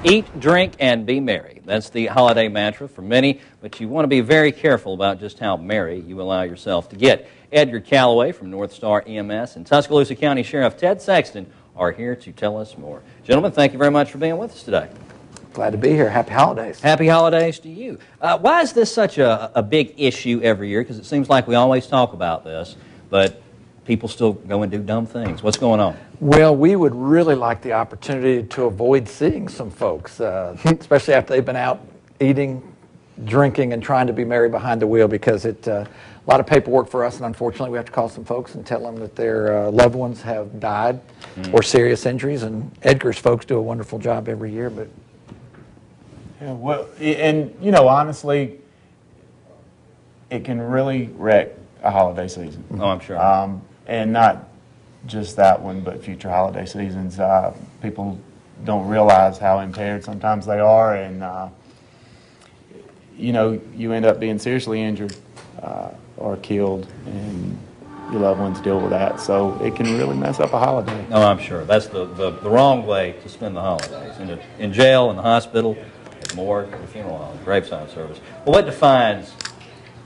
Eat, drink, and be merry. That's the holiday mantra for many, but you want to be very careful about just how merry you allow yourself to get. Edgar Calloway from NorthStar EMS and Tuscaloosa County Sheriff Ted Sexton are here to tell us more. Gentlemen, thank you very much for being with us today. Glad to be here. Happy holidays. Happy holidays to you. Why is this such a big issue every year? Because it seems like we always talk about this, but people still go and do dumb things. What's going on? Well, we would really like the opportunity to avoid seeing some folks, especially after they've been out eating, drinking, and trying to be merry behind the wheel, because it's a lot of paperwork for us, and unfortunately we have to call some folks and tell them that their loved ones have died or serious injuries, and Edgar's folks do a wonderful job every year. But yeah, well, and you know, honestly, it can really wreck a holiday season. Oh, I'm sure. And not just that one, but future holiday seasons. People don't realize how impaired sometimes they are, and you know, you end up being seriously injured or killed, and your loved ones deal with that. So it can really mess up a holiday. Oh, I'm sure. That's the wrong way to spend the holidays. In jail, in the hospital, at the morgue, the funeral home, graveside service. Well, what defines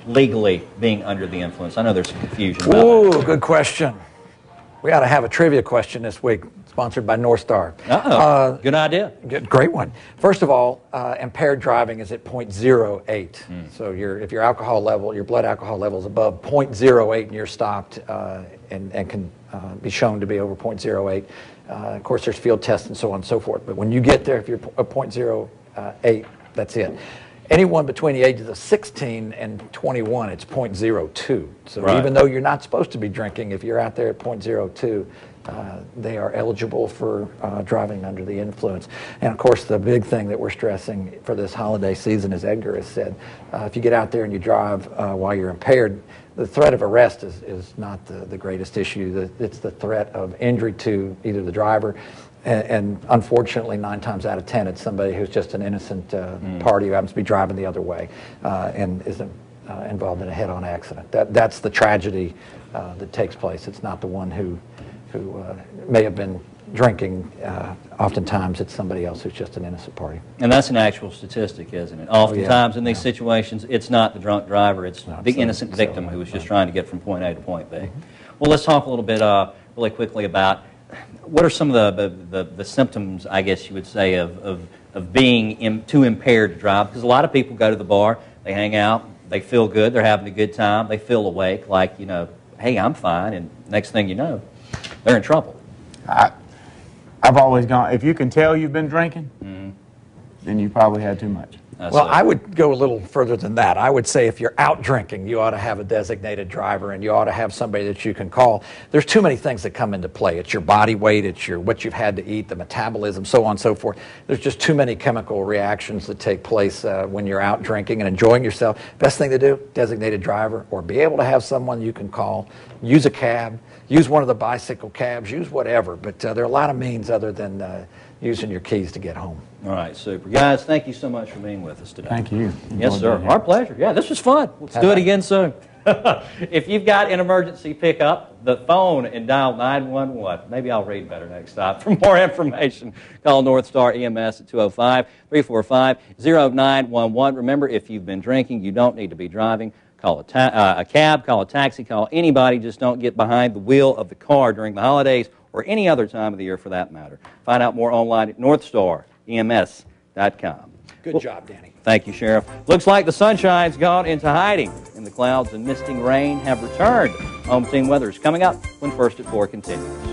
legally being under the influence? I know there's some confusion about that. Ooh, good question. We ought to have a trivia question this week, sponsored by NorthStar. Good idea. Great one. First of all, impaired driving is at 0.08. So if your alcohol level, your blood alcohol level is above 0.08 and you're stopped and can be shown to be over 0.08. Of course, there's field tests and so on and so forth. But when you get there, if you're 0.08, that's it. Anyone between the ages of 16 and 21, it's 0.02. So right. Even though you're not supposed to be drinking, if you're out there at 0.02, they are eligible for driving under the influence. And of course, the big thing that we're stressing for this holiday season, as Edgar has said, if you get out there and you drive while you're impaired, the threat of arrest is not the greatest issue. It's the threat of injury to either the driver, and unfortunately, 9 times out of 10, it's somebody who's just an innocent party who happens to be driving the other way and isn't involved in a head-on accident. That's the tragedy that takes place. It's not the one who may have been drinking. Oftentimes, it's somebody else who's just an innocent party. And that's an actual statistic, isn't it? Oftentimes in these situations, it's not the drunk driver, it's the innocent victim who was just trying to get from point A to point B. Well, let's talk a little bit really quickly about what are some of the symptoms, I guess you would say, of being too impaired to drive? Because a lot of people go to the bar, they hang out, they feel good, they're having a good time, they feel awake, like, you know, hey, I'm fine, and next thing you know, they're in trouble. I've always gone, if you can tell you've been drinking, then you probably had too much. Well, I would go a little further than that. I would say if you're out drinking, you ought to have a designated driver, and you ought to have somebody that you can call. There's too many things that come into play. It's your body weight, it's what you've had to eat, the metabolism, so on and so forth. There's just too many chemical reactions that take place when you're out drinking and enjoying yourself. Best thing to do, designated driver, or be able to have someone you can call. Use a cab, use one of the bicycle cabs, use whatever. But there are a lot of means other than using your keys to get home. All right, super. Guys, thank you so much for being with us today. Thank you. Yes, sir. Our pleasure. Yeah, this was fun. Let's do it again soon. If you've got an emergency, pick up the phone and dial 911. Maybe I'll read better next time. For more information, call NorthStar EMS at 205-345-0911. Remember, if you've been drinking, you don't need to be driving. Call a cab, call a taxi, call anybody. Just don't get behind the wheel of the car during the holidays or any other time of the year for that matter. Find out more online at NorthStarEMS.com. Good job, Danny. Thank you, Sheriff. Looks like the sunshine's gone into hiding, and the clouds and misting rain have returned. Home team weather is coming up when First at 4 continues.